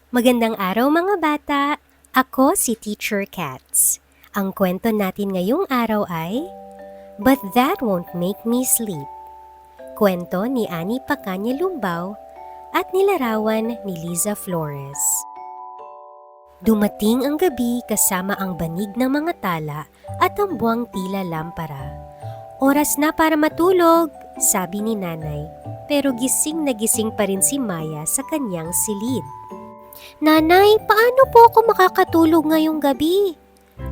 Magandang araw mga bata! Ako si Teacher Katz. Ang kwento natin ngayong araw ay But That Won't Make Me Sleep. Kwento ni Annie Pacanya Lumbaw at nilarawan ni Liza Flores. Dumating ang gabi kasama ang banig ng mga tala at ang buwang tila lampara. Oras na para matulog, sabi ni nanay, pero gising na gising pa rin si Maya sa kanyang silid. Nanay, paano po ako makakatulog ngayong gabi?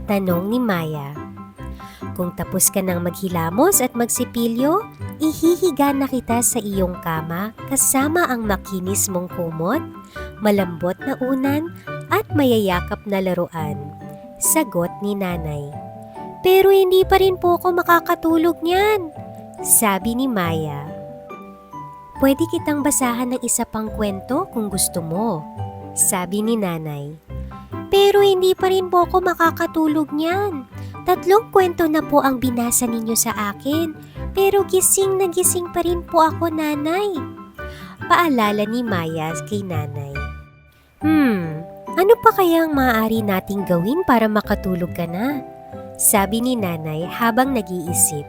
Tanong ni Maya. Kung tapos ka ng maghilamos at magsipilyo, ihihiga na kita sa iyong kama kasama ang makinis mong kumot, malambot na unan at mayayakap na laruan. Sagot ni nanay. Pero hindi pa rin po ako makakatulog niyan, sabi ni Maya. Pwede kitang basahan ng isa pang kwento kung gusto mo, sabi ni nanay. Pero hindi pa rin po ako makakatulog niyan. 3 kwento na po ang binasa ninyo sa akin, pero gising na gising pa rin po ako, nanay. Paalala ni Maya kay nanay. Ano pa kaya ang maaari nating gawin para makatulog ka na? Sabi ni nanay habang nag-iisip.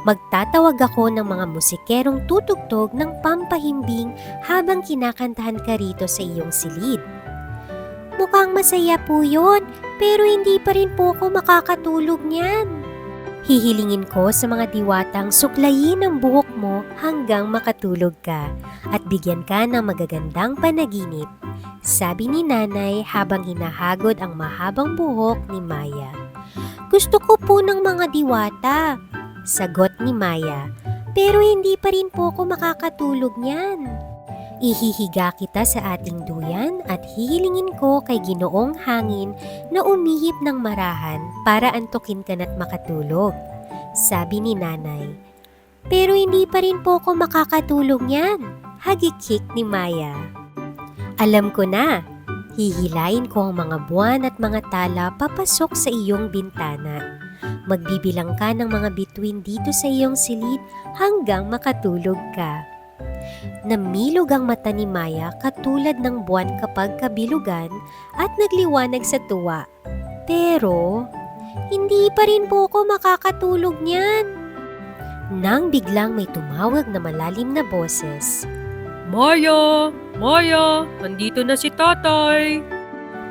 Magtatawag ako ng mga musikerong tutugtog ng pampahimbing habang kinakantahan ka rito sa iyong silid. Mukhang masaya po yun, pero hindi pa rin po ako makakatulog niyan. Hihilingin ko sa mga diwatang suklayin ang buhok mo hanggang makatulog ka at bigyan ka ng magagandang panaginip, sabi ni nanay habang hinahagod ang mahabang buhok ni Maya. Gusto ko po ng mga diwata, sagot ni Maya, pero hindi pa rin po ako makakatulog niyan. Ihihiga kita sa ating duyan at hihilingin ko kay Ginoong Hangin na umihip ng marahan para antukin ka na't makatulog, sabi ni nanay. Pero hindi pa rin po ako makakatulog niyan, hagikik ni Maya. Alam ko na, hihilain ko ang mga buwan at mga tala papasok sa iyong bintana. Magbibilang ka ng mga bituin dito sa iyong silid hanggang makatulog ka. Namilog ang mata ni Maya katulad ng buwan kapag kabilugan at nagliwanag sa tuwa. Pero, hindi pa rin po ako makakatulog niyan. Nang biglang may tumawag na malalim na boses. Maya! Maya! Nandito na si tatay!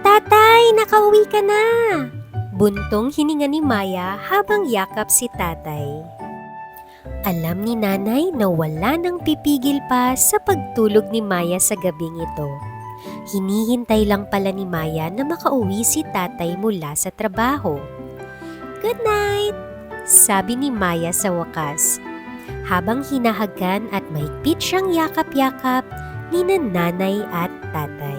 Tatay, nakauwi ka na! Buntong hininga ni Maya habang yakap si tatay. Alam ni nanay na wala nang pipigil pa sa pagtulog ni Maya sa gabing ito. Hinihintay lang pala ni Maya na makauwi si tatay mula sa trabaho. Good night! Sabi ni Maya sa wakas. Habang hinahagan at mahigpit siyang yakap-yakap ni nanay at tatay.